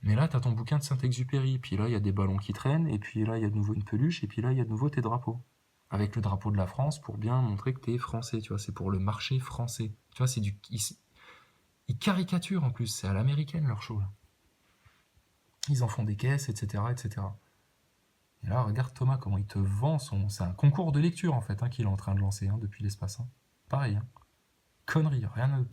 Mais là, t'as ton bouquin de Saint-Exupéry, puis là, il y a des ballons qui traînent, et puis là, il y a de nouveau une peluche, et puis là, il y a de nouveau tes drapeaux. Avec le drapeau de la France pour bien montrer que t'es français, tu vois, c'est pour le marché français. Tu vois, c'est du. Ils caricaturent en plus, c'est à l'américaine leur show, là. Ils en font des caisses, etc., etc. Et là, regarde Thomas, comment il te vend son. C'est un concours de lecture, en fait, qu'il est en train de lancer depuis l'espace. Pareil, connerie, rien.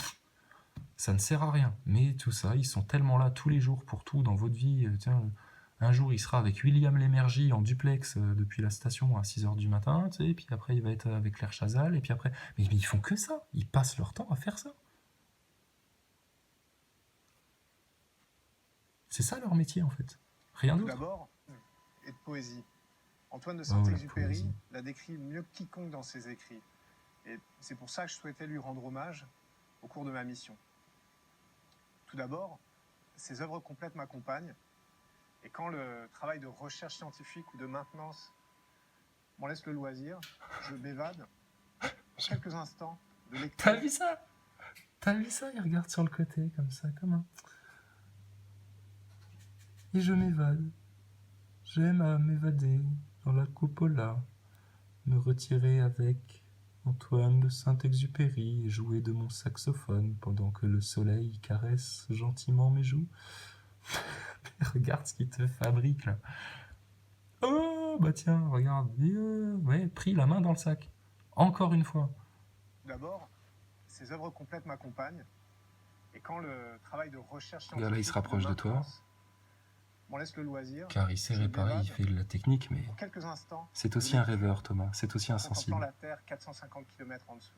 Ça ne sert à rien. Mais tout ça, ils sont tellement là tous les jours pour tout dans votre vie. Tiens, un jour, il sera avec William Lémergie en duplex depuis la station à 6h du matin, tu sais, et puis après, il va être avec Claire Chazal, et puis après. Mais ils font que ça. Ils passent leur temps à faire ça. C'est ça leur métier, en fait. Rien Tout d'autre. d'abord, et de poésie. Antoine de Oh, la Saint-Exupéry poésie. l'a décrit mieux que quiconque dans ses écrits. Et c'est pour ça que je souhaitais lui rendre hommage au cours de ma mission. Tout d'abord, ses œuvres complètes m'accompagnent, et quand le travail de recherche scientifique ou de maintenance m'en laisse le loisir, je m'évade pour quelques instants de lecture. T'as vu ça? T'as vu ça? Il regarde sur le côté, comme ça, comme un. Et je m'évade. J'aime à m'évader dans la cupola, me retirer avec Antoine de Saint-Exupéry et jouer de mon saxophone pendant que le soleil caresse gentiment mes joues. Regarde ce qu'il te fabrique là. Oh, bah tiens, regarde. Ouais, pris la main dans le sac. Encore une fois. D'abord, ses œuvres complètes m'accompagnent, et quand le travail de recherche scientifique Regarde là, il se rapproche de toi. m'en laisse le loisir, Car il sait réparer, il fait de la technique, mais pour quelques instants, c'est aussi un rêveur, Thomas. C'est aussi un contemplant sensible. la Terre 450 km en dessous.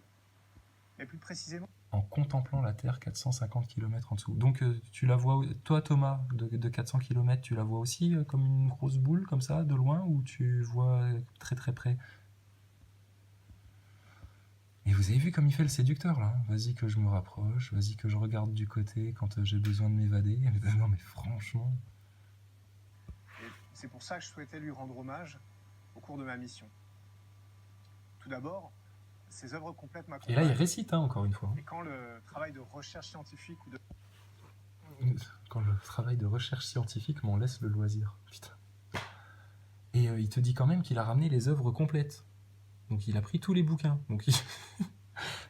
Mais plus précisément, En contemplant la Terre 450 km en dessous. Donc tu la vois, toi Thomas, de 400 km, tu la vois aussi comme une grosse boule comme ça, de loin, ou tu vois très très près? Et vous avez vu comme il fait le séducteur là? Vas-y que je me rapproche, vas-y que je regarde du côté quand j'ai besoin de m'évader. Non mais franchement. et c'est pour ça que je souhaitais lui rendre hommage au cours de ma mission. Tout d'abord, ses œuvres complètes m'accompagnent. Et là il récite encore une fois. Et quand le travail de recherche scientifique ou de... Quand le travail de recherche scientifique m'en laisse le loisir. Putain. Et il te dit quand même qu'il a ramené les œuvres complètes. Donc il a pris tous les bouquins. Donc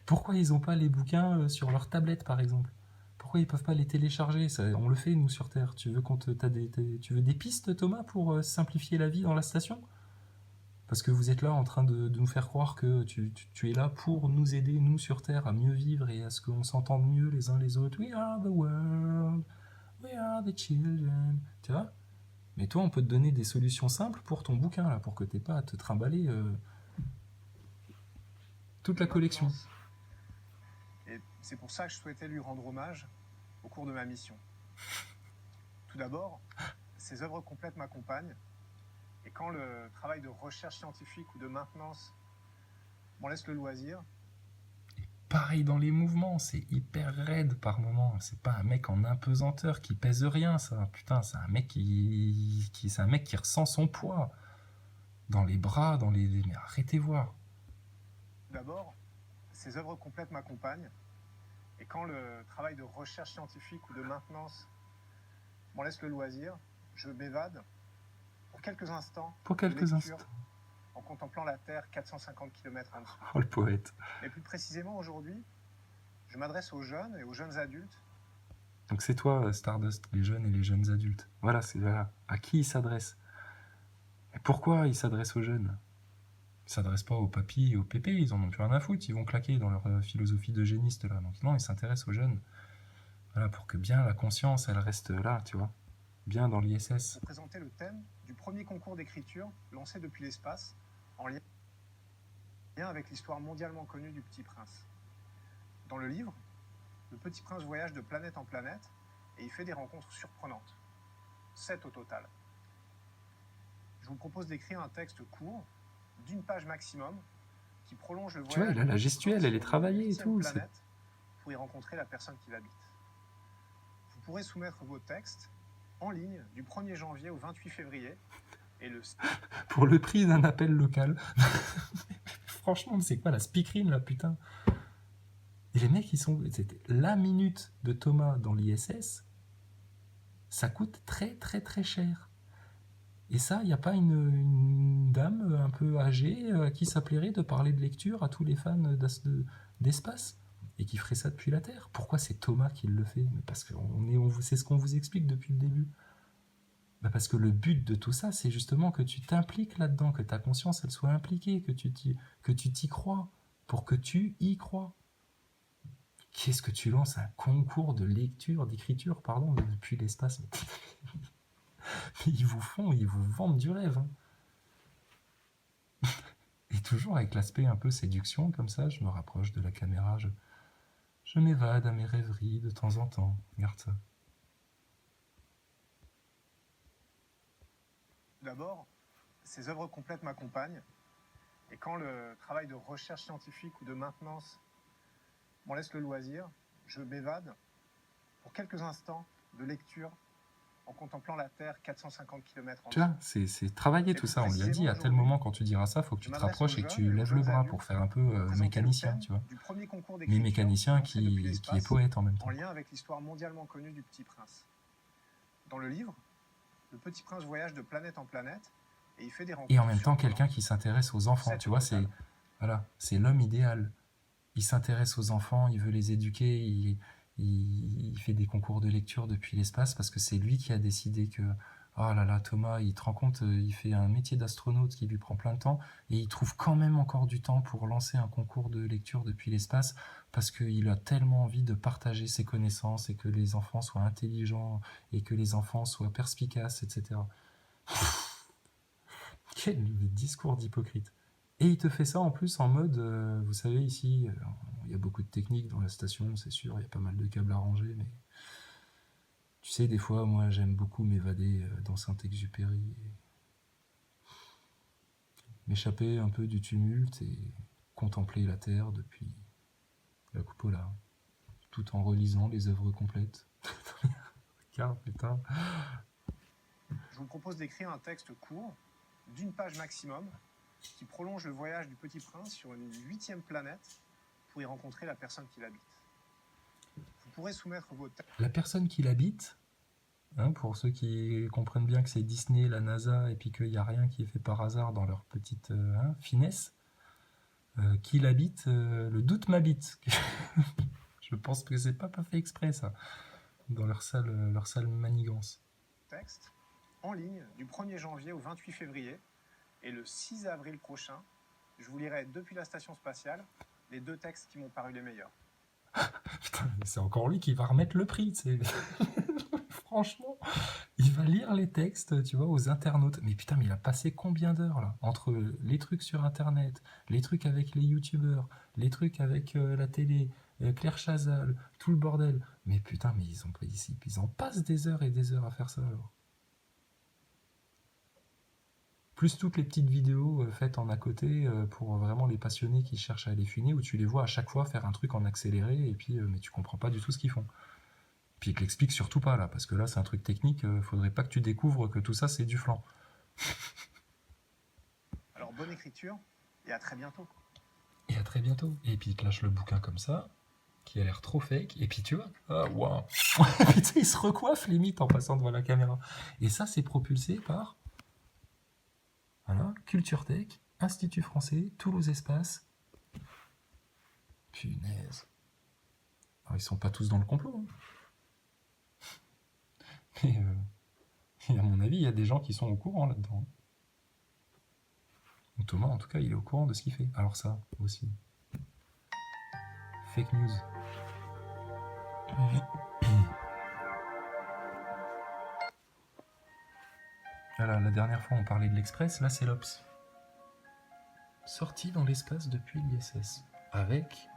pourquoi ils n'ont pas les bouquins sur leur tablette par exemple? Pourquoi ils peuvent pas les télécharger? Ça, on le fait nous sur Terre. Tu veux tu veux des pistes, Thomas, pour simplifier la vie dans la station? Parce que vous êtes là en train de nous faire croire que tu es là pour nous aider, nous sur Terre, à mieux vivre et à ce qu'on s'entende mieux les uns les autres. We are the world, we are the children. Tu vois? Mais toi, on peut te donner des solutions simples pour ton bouquin, là, pour que t'aies pas à te trimballer toute la collection. Et c'est pour ça que je souhaitais lui rendre hommage au cours de ma mission. Tout d'abord, ses œuvres complètes m'accompagnent, et quand le travail de recherche scientifique ou de maintenance m'en laisse le loisir... Pareil dans les mouvements, c'est hyper raide par moment. C'est pas un mec en impesanteur qui pèse rien, ça. Putain, c'est un mec c'est un mec qui ressent son poids dans les bras, dans les. Mais arrêtez voir. D'abord, ses œuvres complètes m'accompagnent, et quand le travail de recherche scientifique ou de maintenance m'en laisse le loisir, je m'évade pour quelques instants. Pour quelques instants. En contemplant la Terre 450 km en dessous. Oh le poète. Mais plus précisément aujourd'hui, je m'adresse aux jeunes et aux jeunes adultes. Donc c'est toi, Stardust, les jeunes et les jeunes adultes. Voilà, c'est là. À qui il s'adresse? Et pourquoi il s'adresse aux jeunes? Ils s'adressent pas aux papis et aux pépés, ils en ont plus rien à foutre, ils vont claquer dans leur philosophie d'eugéniste là. Donc non, ils s'intéressent aux jeunes. Voilà, pour que bien la conscience, elle reste là, tu vois. Bien dans l'ISS. Pour présenter le thème du premier concours d'écriture lancé depuis l'espace, en lien avec l'histoire mondialement connue du Petit Prince. Dans le livre, le Petit Prince voyage de planète en planète et il fait des rencontres surprenantes. 7 au total. Je vous propose d'écrire un texte court, d'une page maximum, qui prolonge le voyage. Tu vois, il a la gestuelle, elle est travaillée et tout. Pour y rencontrer la personne qui l'habite. Vous pourrez soumettre vos textes en ligne du 1er janvier au 28 février. Et pour le prix d'un appel local. Franchement, c'est quoi la speakerine là, putain? Et les mecs, c'était la minute de Thomas dans l'ISS. ça coûte très très très cher. Et ça, il n'y a pas une dame un peu âgée à qui ça plairait de parler de lecture à tous les fans d'espace et qui ferait ça depuis la Terre? Pourquoi c'est Thomas qui le fait? Mais parce que c'est ce qu'on vous explique depuis le début. Bah parce que le but de tout ça, c'est justement que tu t'impliques là-dedans, que ta conscience elle soit impliquée, que tu t'y crois, pour que tu y crois. Qu'est-ce que tu lances un concours de lecture, d'écriture, pardon, depuis l'espace? Mais ils vous vendent du rêve. Hein. Et toujours avec l'aspect un peu séduction, comme ça, je me rapproche de la caméra, je m'évade à mes rêveries de temps en temps. Regarde ça. D'abord, ces œuvres complètes m'accompagnent, et quand le travail de recherche scientifique ou de maintenance m'en laisse le loisir, je m'évade pour quelques instants de lecture en contemplant la Terre 450 km en Tu vois, c'est travailler tout ça. On lui a dit, à tel moment, quand tu diras ça, il faut que tu te rapproches et que tu lèves le bras pour faire un peu mécanicien, tu vois. Mais mécanicien qui est poète en même temps. En lien avec l'histoire mondialement connue du Petit Prince. Dans le livre, le Petit Prince voyage de planète en planète et il fait des rencontres. Et en même temps, quelqu'un qui s'intéresse aux enfants, tu vois, c'est l'homme idéal. Il s'intéresse aux enfants, il veut les éduquer, il fait des concours de lecture depuis l'espace parce que c'est lui qui a décidé que oh là là, Thomas, il te rend compte, il fait un métier d'astronaute qui lui prend plein de temps et il trouve quand même encore du temps pour lancer un concours de lecture depuis l'espace parce qu'il a tellement envie de partager ses connaissances et que les enfants soient intelligents et que les enfants soient perspicaces, etc. Quel discours d'hypocrite. Et il te fait ça en plus en mode, vous savez, ici, il y a beaucoup de techniques dans la station, c'est sûr, il y a pas mal de câbles à ranger, mais tu sais, des fois, moi, j'aime beaucoup m'évader dans Saint-Exupéry, m'échapper un peu du tumulte et contempler la Terre depuis la cupola, tout en relisant les œuvres complètes. Regarde, putain. Je vous propose d'écrire un texte court, d'une page maximum, qui prolonge le voyage du Petit Prince sur une 8e planète pour y rencontrer la personne qui l'habite. Vous pourrez soumettre vos textes. La personne qui l'habite, hein, pour ceux qui comprennent bien que c'est Disney, la NASA, et puis qu'il n'y a rien qui est fait par hasard dans leur petite finesse, qui l'habite, le doute m'habite. Je pense que c'est pas fait exprès, ça, dans leur sale manigance. Texte en ligne du 1er janvier au 28 février. Et le 6 avril prochain, je vous lirai depuis la station spatiale les 2 textes qui m'ont paru les meilleurs. Putain, c'est encore lui qui va remettre le prix, c'est... Franchement, il va lire les textes, tu vois, aux internautes. Mais putain, mais il a passé combien d'heures, là? Entre les trucs sur Internet, les trucs avec les youtubeurs, les trucs avec la télé, Claire Chazal, tout le bordel. Mais putain, mais ils en passent des heures et des heures à faire ça, alors. Plus toutes les petites vidéos faites en à côté pour vraiment les passionnés qui cherchent à les finir, où tu les vois à chaque fois faire un truc en accéléré, et puis mais tu comprends pas du tout ce qu'ils font. Puis ils te l'expliquent surtout pas là, parce que là c'est un truc technique, faudrait pas que tu découvres que tout ça c'est du flan. Alors bonne écriture, et à très bientôt. Et à très bientôt. Et puis il te lâche le bouquin comme ça, qui a l'air trop fake, et puis tu vois, ah waouh. Il se recoiffe limite en passant devant la caméra. Et ça c'est propulsé par... Voilà, Culture Tech, Institut français, Toulouse Espace. Punaise. Alors, ils sont pas tous dans le complot. Hein. Mais à mon avis, il y a des gens qui sont au courant là-dedans. Thomas, en tout cas, il est au courant de ce qu'il fait. Alors ça, aussi. Fake news. Voilà, la dernière fois, on parlait de l'Express. Là, c'est l'Obs. Sorti dans l'espace depuis l'ISS. Avec...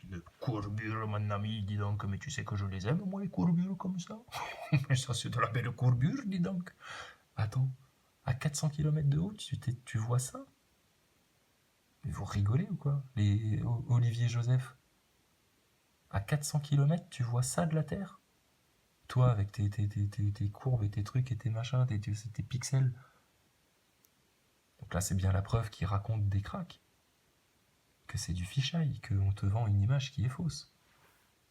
Une courbure, mon ami, dis donc, mais tu sais que je les aime, moi, les courbures comme ça. Mais ça, c'est de la belle courbure, dis donc. Attends, à 400 km de haut, tu vois ça? Mais vous rigolez ou quoi? Les Olivier Joseph. À 400 km, tu vois ça de la Terre? Toi, avec tes courbes et tes trucs et tes machins, tes pixels. Donc là, c'est bien la preuve qu'il raconte des cracks. Que c'est du fichaille, qu'on te vend une image qui est fausse.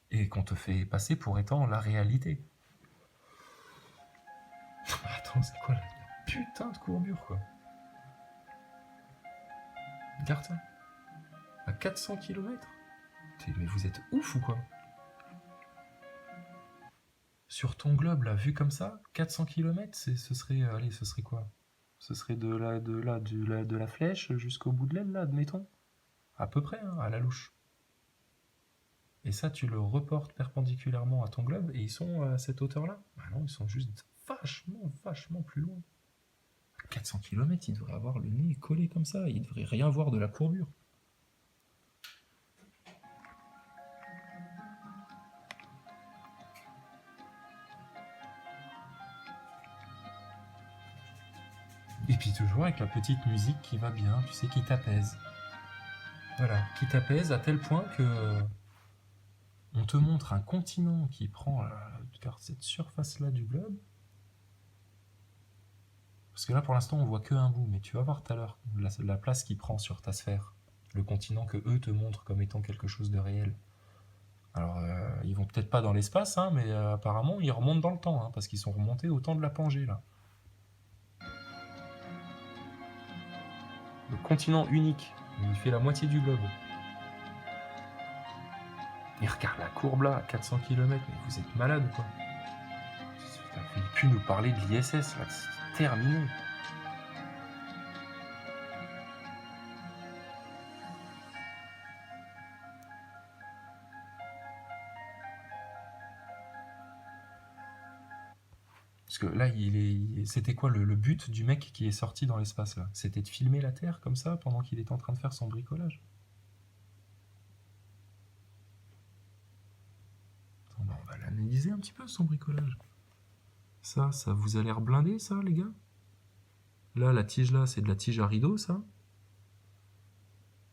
Et qu'on te fait passer pour étant la réalité. Attends, c'est quoi la putain de courbure, quoi. Regarde ça. À 400 km. Mais vous êtes ouf ou quoi? Sur ton globe, là, vu comme ça, 400 km, ce serait, allez, ce serait quoi? Ce serait de la flèche jusqu'au bout de l'aile, là, admettons. À peu près, hein, à la louche. Et ça, tu le reportes perpendiculairement à ton globe et ils sont à cette hauteur-là? Bah non, ils sont juste vachement plus loin. À 400 km, ils devraient avoir le nez collé comme ça, ils devraient rien voir de la courbure. Et puis toujours avec la petite musique qui va bien, tu sais, qui t'apaise. Voilà, qui t'apaise à tel point que on te montre un continent qui prend cette surface-là du globe. Parce que là, pour l'instant, on voit que un bout, mais tu vas voir tout à l'heure la place qu'il prend sur ta sphère, le continent que eux te montrent comme étant quelque chose de réel. Alors, ils vont peut-être pas dans l'espace, hein, mais apparemment, ils remontent dans le temps, hein, parce qu'ils sont remontés au temps de la Pangée, là. Le continent unique, il fait la moitié du globe. Et regarde la courbe là, à 400 km, mais vous êtes malade ou quoi? Il a pu nous parler de l'ISS, là, c'est terminé. Parce que là, c'était quoi le but du mec qui est sorti dans l'espace là? C'était de filmer la Terre comme ça pendant qu'il était en train de faire son bricolage. Attends, bah, on va l'analyser un petit peu son bricolage. Ça vous a l'air blindé ça, les gars? Là, la tige là, c'est de la tige à rideau, ça?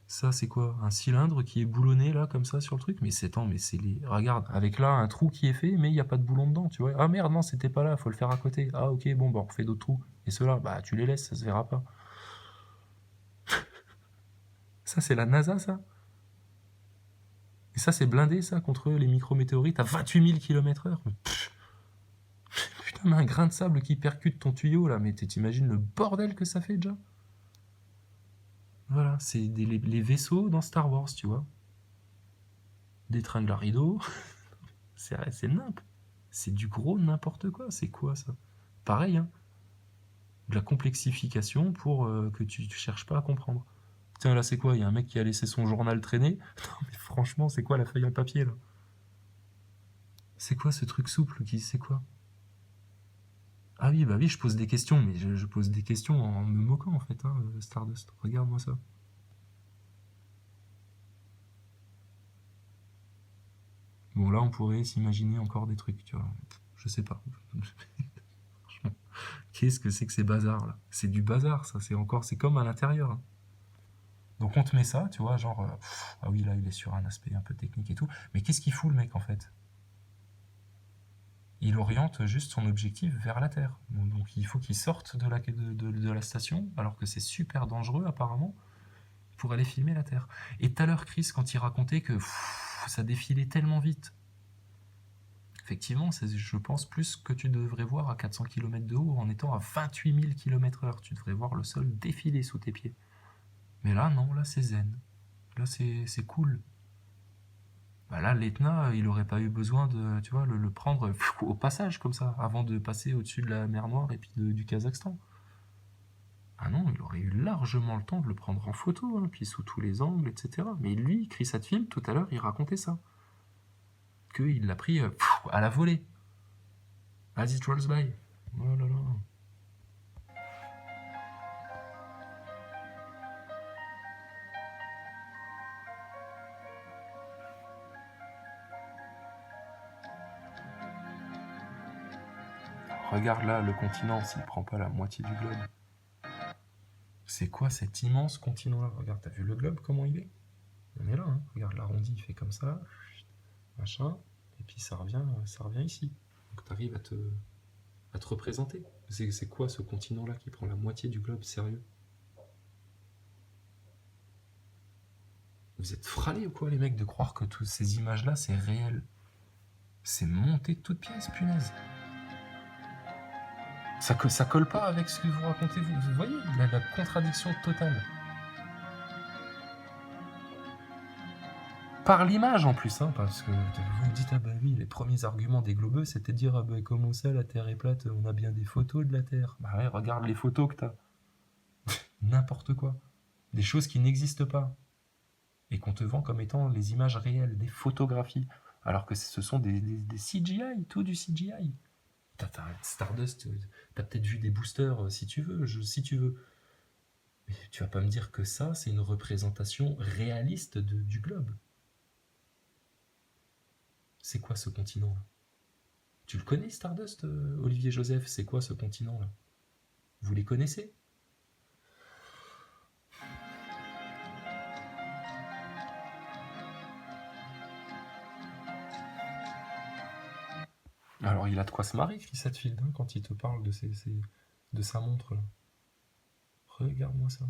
Ça, c'est quoi? Un cylindre qui est boulonné là, comme ça, sur le truc? Mais c'est les. Regarde, avec là un trou qui est fait, mais il n'y a pas de boulon dedans, tu vois. Ah merde, non, c'était pas là, faut le faire à côté. Ah ok, bon, bah on refait d'autres trous. Et ceux-là, bah tu les laisses, ça se verra pas. Ça, c'est la NASA, ça? Et ça, c'est blindé, ça, contre les micrométéorites à 28 000 km/h. Putain, mais un grain de sable qui percute ton tuyau là, mais t'imagines le bordel que ça fait déjà? Voilà, c'est les vaisseaux dans Star Wars, tu vois. Des tringles à rideau. C'est nimp. C'est du gros n'importe quoi. C'est quoi ça? Pareil, hein. De la complexification pour que tu cherches pas à comprendre. Tiens, là, c'est quoi? Il y a un mec qui a laissé son journal traîner. Non, mais franchement, c'est quoi la feuille en papier là? C'est quoi ce truc souple qui. C'est quoi? Ah oui, bah oui, je pose des questions, mais je pose des questions en me moquant en fait, hein, Stardust. Regarde-moi ça. Bon, là, on pourrait s'imaginer encore des trucs, tu vois. Je sais pas. Qu'est-ce que c'est que ces bazars là? C'est du bazar, ça. C'est comme à l'intérieur, hein. Donc on te met ça, tu vois, genre, ah oui, là, il est sur un aspect un peu technique et tout. Mais qu'est-ce qu'il fout le mec en fait? Il oriente juste son objectif vers la Terre. Donc il faut qu'il sorte de la station, alors que c'est super dangereux apparemment, pour aller filmer la Terre. Et tout à l'heure, Chris, quand il racontait que ça défilait tellement vite, effectivement, c'est, je pense, plus que tu devrais voir à 400 km de haut en étant à 28 000 km/h. Tu devrais voir le sol défiler sous tes pieds. Mais là, non, là, c'est zen. Là, c'est cool. Bah là, l'Etna, il aurait pas eu besoin de, tu vois, le prendre au passage comme ça, avant de passer au-dessus de la mer Noire et puis du Kazakhstan. Ah non, il aurait eu largement le temps de le prendre en photo, hein, puis sous tous les angles, etc. Mais lui, Chris Hadfield, tout à l'heure, il racontait ça. Qu'il l'a pris à la volée. As it rolls by. Oh là là. Regarde là le continent s'il prend pas la moitié du globe. C'est quoi cet immense continent là? Regarde, t'as vu le globe comment il est? On est là, hein. Regarde l'arrondi, il fait comme ça, machin, et puis ça revient ici. Donc t'arrives à te représenter. C'est quoi ce continent là qui prend la moitié du globe, sérieux? Vous êtes fralés ou quoi les mecs de croire que toutes ces images là c'est réel? C'est monté de toutes pièces, punaise. Ça colle pas avec ce que vous racontez, vous voyez, la contradiction totale. Par l'image en plus, hein, parce que vous me dites, ah bah oui, les premiers arguments des globeux, c'était de dire, ah bah comment ça, la Terre est plate, on a bien des photos de la Terre. Bah ouais, regarde les photos que t'as. N'importe quoi. Des choses qui n'existent pas. Et qu'on te vend comme étant les images réelles, des photographies. Alors que ce sont des CGI, tout du CGI. Stardust, t'as peut-être vu des boosters si tu veux, si tu veux. Mais tu vas pas me dire que ça, c'est une représentation réaliste du globe. C'est quoi ce continent-là? Tu le connais, Stardust, Olivier Joseph? C'est quoi ce continent-là? Vous les connaissez? Alors, il a de quoi se marrer, Chris Hadfield, hein, quand il te parle de sa montre, là. Regarde-moi ça.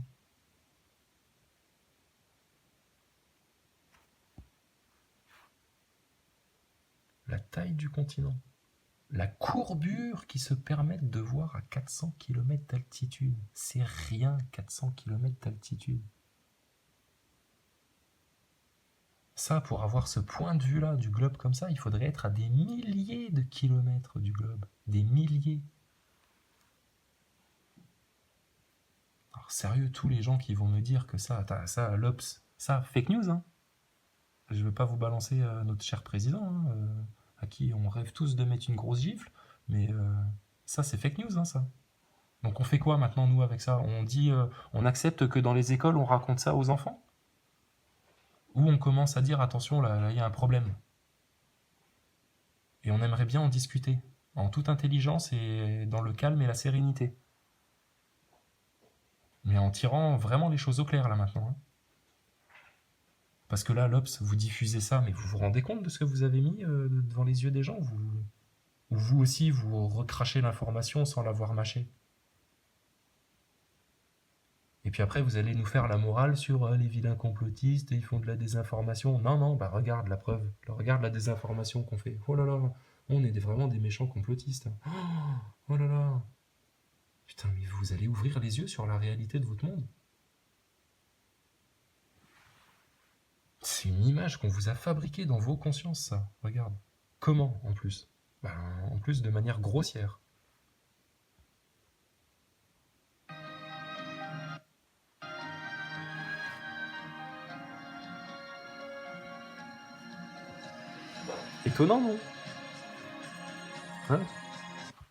La taille du continent. La courbure qui se permettent de voir à 400 km d'altitude. C'est rien, 400 km d'altitude. Ça, pour avoir ce point de vue-là du globe comme ça, il faudrait être à des milliers de kilomètres du globe. Des milliers. Alors, sérieux, tous les gens qui vont me dire que ça, l'Obs, ça, fake news, hein. Je veux pas vous balancer notre cher président, hein, à qui on rêve tous de mettre une grosse gifle, mais ça, c'est fake news, hein, ça. Donc on fait quoi maintenant, nous, avec ça? On dit, on accepte que dans les écoles, on raconte ça aux enfants? Ou on commence à dire, attention, là, il y a un problème. Et on aimerait bien en discuter, en toute intelligence et dans le calme et la sérénité. Mais en tirant vraiment les choses au clair, là, maintenant. Hein. Parce que là, l'Obs, vous diffusez ça, mais vous vous rendez compte de ce que vous avez mis devant les yeux des gens? Ou vous aussi, vous recrachez l'information sans l'avoir mâchée? Et puis après, vous allez nous faire la morale sur les vilains complotistes, ils font de la désinformation. Non, non, bah regarde la preuve. Regarde la désinformation qu'on fait. Oh là là, on est vraiment des méchants complotistes. Oh là là. Putain, mais vous allez ouvrir les yeux sur la réalité de votre monde. C'est une image qu'on vous a fabriquée dans vos consciences, ça. Regarde. Comment, en plus? Ben, en plus, de manière grossière. Étonnant, non? Hein?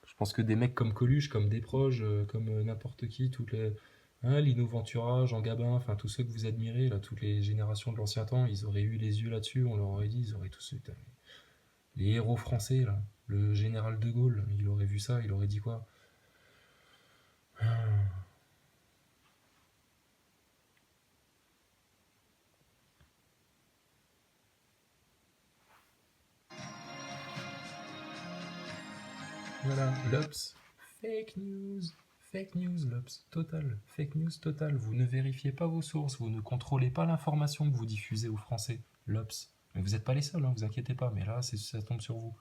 Je pense que des mecs comme Coluche, comme Desproges, comme n'importe qui, toutes les... Hein, Lino Ventura, Jean Gabin, enfin tous ceux que vous admirez, là, toutes les générations de l'ancien temps, ils auraient eu les yeux là-dessus, on leur aurait dit, ils auraient tous... Les héros français, là, le général de Gaulle, il aurait vu ça, il aurait dit quoi? Voilà, l'Obs, fake news, l'Obs, total, fake news total. Vous ne vérifiez pas vos sources, vous ne contrôlez pas l'information que vous diffusez aux Français, l'Obs. Mais vous n'êtes pas les seuls, hein, vous inquiétez pas, mais là, ça tombe sur vous.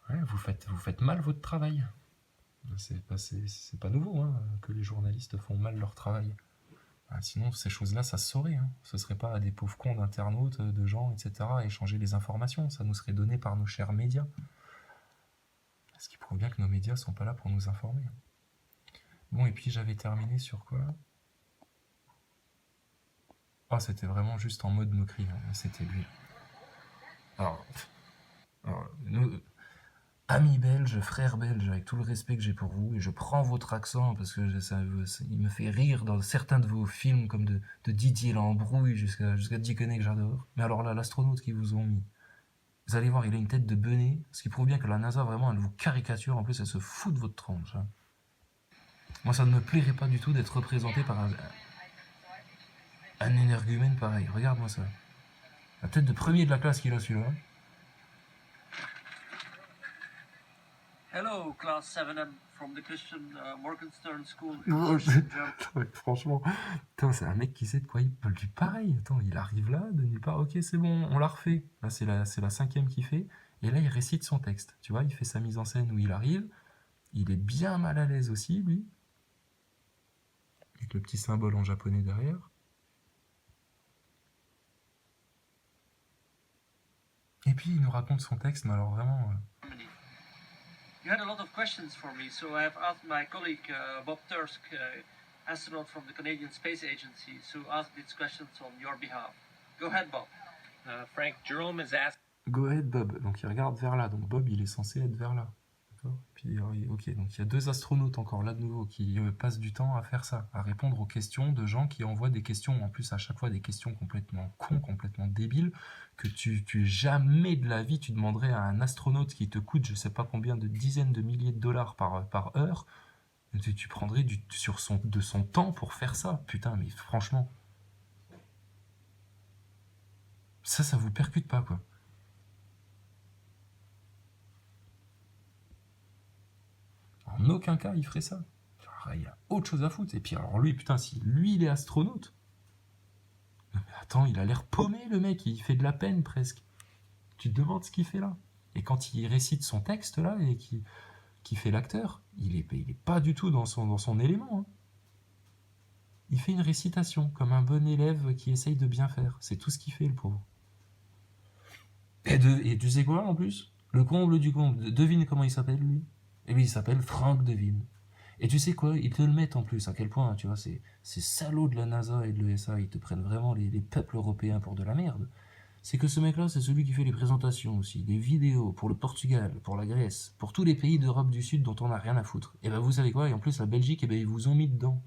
Ouais, vous faites mal votre travail. C'est pas nouveau hein, que les journalistes font mal leur travail. Sinon, ces choses-là, ça se saurait. Hein. Ce ne serait pas à des pauvres cons d'internautes, de gens, etc., à échanger les informations. Ça nous serait donné par nos chers médias. Ce qui prouve bien que nos médias sont pas là pour nous informer. Bon, et puis j'avais terminé sur quoi? Oh, c'était vraiment juste en mode moquerie. Hein. C'était lui. Alors nous, amis belges, frères belges, avec tout le respect que j'ai pour vous, et je prends votre accent parce que il me fait rire dans certains de vos films, comme de Didier Lambrouille jusqu'à Dieudonné que j'adore. Mais alors là, l'astronaute qu'ils vous ont mis, vous allez voir, il a une tête de benet, ce qui prouve bien que la NASA, vraiment, elle vous caricature, en plus, elle se fout de votre tronche. Hein. Moi, ça ne me plairait pas du tout d'être représenté par un énergumène pareil. Regarde-moi ça. La tête de premier de la classe qu'il a, celui-là. Hello, class 7M from the Christian Morgenstern School. Franchement, c'est un mec qui sait de quoi il parle. Pareil, attends, il arrive là, de nulle part, ok, c'est bon, on l'a refait. Là, c'est la 5e qu'il fait, et là, il récite son texte. Tu vois, il fait sa mise en scène où il arrive, Il est bien mal à l'aise aussi, lui. Avec le petit symbole en japonais derrière. Et puis il nous raconte son texte, mais alors vraiment... Germany. You had a lot of questions for me, so I have asked my colleague Bob Tursk, astronaut from the Canadian Space Agency, to ask these questions on your behalf. Go ahead, Bob. Frank, Jerome has asked. Go ahead, Bob. Donc il regarde vers là. Donc Bob, il est censé être vers là. D'accord. Puis, ok, donc il y a 2 astronautes encore là de nouveau qui passent du temps à faire ça, à répondre aux questions de gens qui envoient des questions, en plus à chaque fois des questions complètement cons, complètement débiles, que tu jamais de la vie tu demanderais à un astronaute qui te coûte je sais pas combien de dizaines de milliers de dollars par heure, tu prendrais de son temps pour faire ça. Putain, mais franchement, ça vous percute pas, quoi. En aucun cas, il ferait ça. Alors, il y a autre chose à foutre. Et puis, alors lui, putain, si lui, il est astronaute. Mais attends, il a l'air paumé, le mec. Il fait de la peine, presque. Tu te demandes ce qu'il fait là. Et quand il récite son texte, là, et qui fait l'acteur, il est pas du tout dans son élément. Hein. Il fait une récitation, comme un bon élève qui essaye de bien faire. C'est tout ce qu'il fait, le pauvre. Et tu sais quoi, en plus? Le comble du comble. Devine comment il s'appelle, lui? Et lui, il s'appelle Frank Devine. Et tu sais quoi, ils te le mettent en plus, à quel point, tu vois, ces salauds de la NASA et de l'ESA, ils te prennent vraiment les peuples européens pour de la merde. C'est que ce mec-là, c'est celui qui fait les présentations aussi, des vidéos pour le Portugal, pour la Grèce, pour tous les pays d'Europe du Sud dont on n'a rien à foutre. Et ben vous savez quoi, et en plus la Belgique, et ben ils vous ont mis dedans.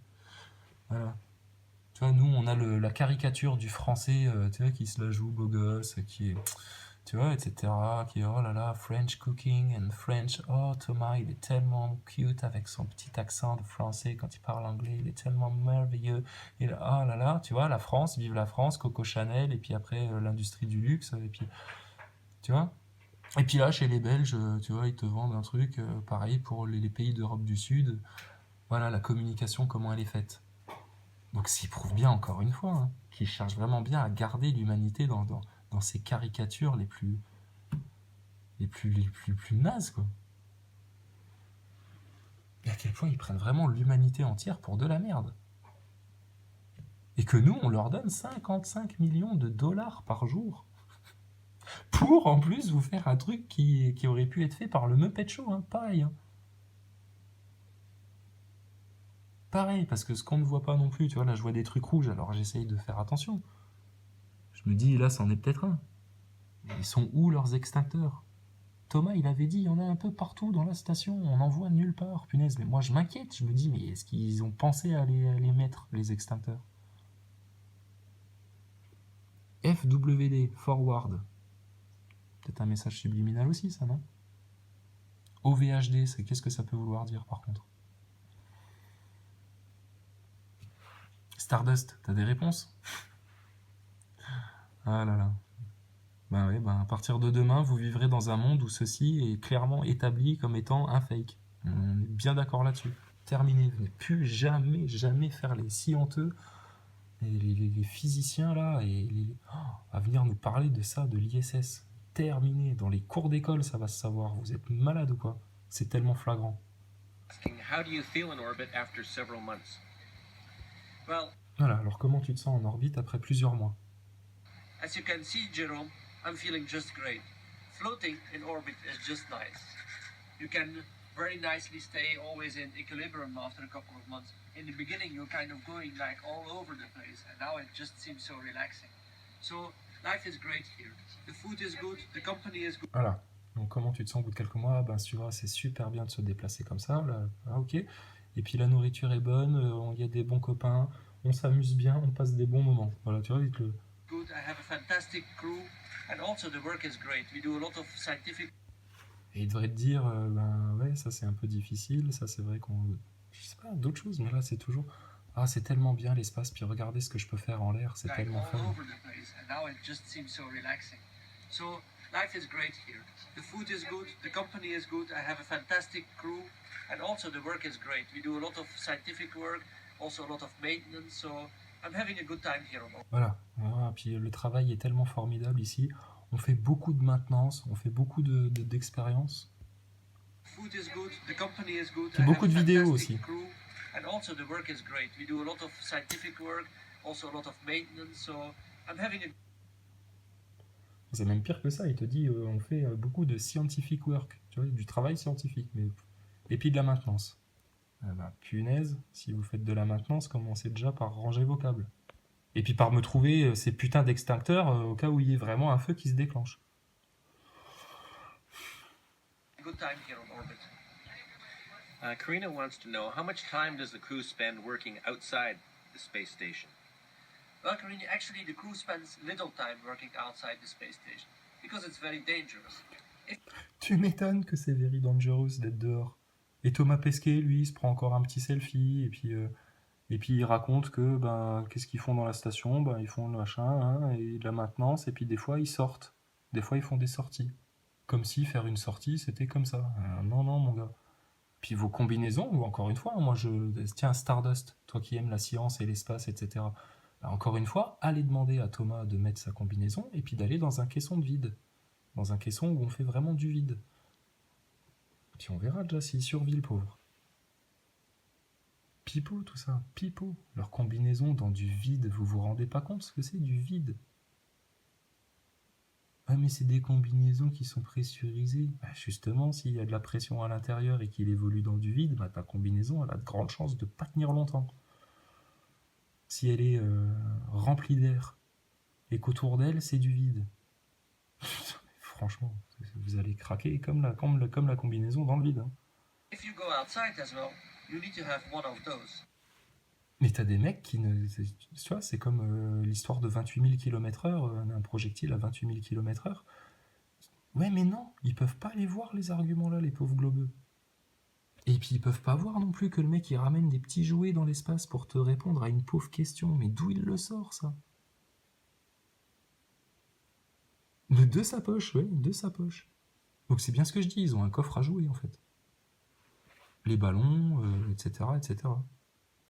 Voilà. Tu vois, nous, on a la caricature du français, tu vois, qui se la joue beau gosse, qui est... Tu vois, etc. Qui est, oh là là, French cooking and French. Oh, Thomas, il est tellement cute avec son petit accent de français quand il parle anglais. Il est tellement merveilleux. Et là, oh là là, tu vois, la France, vive la France, Coco Chanel, et puis après, l'industrie du luxe, et puis, tu vois. Et puis là, chez les Belges, tu vois, ils te vendent un truc, pareil pour les pays d'Europe du Sud. Voilà, la communication, comment elle est faite. Donc, s'il prouve bien, encore une fois, hein, qu'il cherche vraiment bien à garder l'humanité dans ces caricatures les plus nazes, quoi. Et à quel point ils prennent vraiment l'humanité entière pour de la merde. Et que nous, on leur donne 55 millions de dollars par jour. Pour, en plus, vous faire un truc qui aurait pu être fait par le Muppet Show, hein, pareil. Hein. Pareil, parce que ce qu'on ne voit pas non plus, tu vois, là, je vois des trucs rouges, alors j'essaye de faire attention. Je me dis, là, c'en est peut-être un. Ils sont où leurs extincteurs? Thomas, il avait dit, il y en a un peu partout dans la station, on n'en voit nulle part, punaise. Mais moi, je m'inquiète, je me dis, mais est-ce qu'ils ont pensé à les mettre, les extincteurs? FWD, forward. Peut-être un message subliminal aussi, ça, non? OVHD, qu'est-ce que ça peut vouloir dire, par contre? Stardust, t'as des réponses? Ah là là. Ben oui, ben à partir de demain, vous vivrez dans un monde où ceci est clairement établi comme étant un fake. On est bien d'accord là-dessus. Terminé. Vous n'allez plus jamais faire les scienteux, et les physiciens là, à venir nous parler de ça, de l'ISS. Terminé. Dans les cours d'école, ça va se savoir. Vous êtes malade ou quoi? C'est tellement flagrant. How do you feel in orbit after several months? Well, Voilà, alors comment tu te sens en orbite après plusieurs mois? as you can see, Jerome, I'm feeling just great. Floating in orbit is just nice. You can very nicely stay always in equilibrium after a couple of months. In the beginning, you're kind of going like all over the place, and now it just seems so relaxing. So, life is great here. The food is good, the company is good. Voilà. Donc comment tu te sens au bout de quelques mois? Ben tu vois, c'est super bien de se déplacer comme ça. Là. Ah, ok. Et puis la nourriture est bonne, il y a des bons copains, on s'amuse bien, on passe des bons moments. Voilà, tu vois, dites-le. Good, I have a fantastic crew, and also the work is great. We do a lot of scientific. Et il devrait te dire, ben ouais, ça c'est un peu difficile, ça c'est vrai qu'on... Je sais pas, d'autres choses, mais là c'est toujours... Ah, c'est tellement bien l'espace, puis regardez ce que je peux faire en l'air, c'est Like tellement all fun. over the place, and now it just seems so relaxing. So life is great here. The food is good, the company is good. I have a fantastic crew, and also the work is great. We do a lot of scientific work, also a lot of maintenance. So I'm having a good time here. Voilà, voilà. Puis le travail est tellement formidable ici, on fait beaucoup de maintenance, on fait beaucoup d'expérience. Food is good, the company is good. Puis I beaucoup have de a vidéos fantastic aussi. crew, and also the work is great. We do a lot of scientific work, also a lot of maintenance. So I'm having a C'est même pire que ça, il te dit on fait beaucoup de scientific work, tu vois, du travail scientifique, mais... et puis de la maintenance. Ah bah, punaise, si vous faites de la maintenance, commencez déjà par ranger vos câbles. Et puis par me trouver ces putains d'extincteurs au cas où il y ait vraiment un feu qui se déclenche. good time here on orbit. Karina wants to know, how much time does the crew spend working outside the space station? Well, Karine, actually the crew spends little time working outside the space station because it's very dangerous. Tu m'étonnes que c'est very dangerous d'être dehors. Et Thomas Pesquet, lui, il se prend encore un petit selfie, et puis il raconte que, qu'est-ce qu'ils font dans la station? Ils font le machin, hein, et de la maintenance, et puis des fois, ils sortent. Des fois, ils font des sorties. Comme si faire une sortie, c'était comme ça. Non, non, mon gars. Puis vos combinaisons, ou encore une fois, tiens, Stardust, toi qui aimes la science et l'espace, etc. Encore une fois, allez demander à Thomas de mettre sa combinaison, et puis d'aller dans un caisson de vide. Dans un caisson où on fait vraiment du vide. Puis on verra déjà s'il survit, le pauvre. Pipeau, tout ça, pipeau. Leur combinaison dans du vide, vous vous rendez pas compte ce que c'est du vide? Ah mais c'est des combinaisons qui sont pressurisées. Justement, s'il y a de la pression à l'intérieur et qu'il évolue dans du vide, ta combinaison elle a de grandes chances de pas tenir longtemps. Si elle est remplie d'air et qu'autour d'elle c'est du vide. Franchement, vous allez craquer comme la combinaison dans le vide. Hein. If you go outside as well, you need to have one of those. Mais t'as des mecs qui ne... Tu vois, c'est comme l'histoire de 28 000 km/h, un projectile à 28 000 km/h. Ouais, mais non, ils peuvent pas les voir, les arguments-là, les pauvres globeux. Et puis ils peuvent pas voir non plus que le mec, il ramène des petits jouets dans l'espace pour te répondre à une pauvre question. Mais d'où il le sort, ça? De sa poche, ouais, de sa poche. Donc c'est bien ce que je dis, ils ont un coffre à jouer, en fait. Les ballons, etc., etc.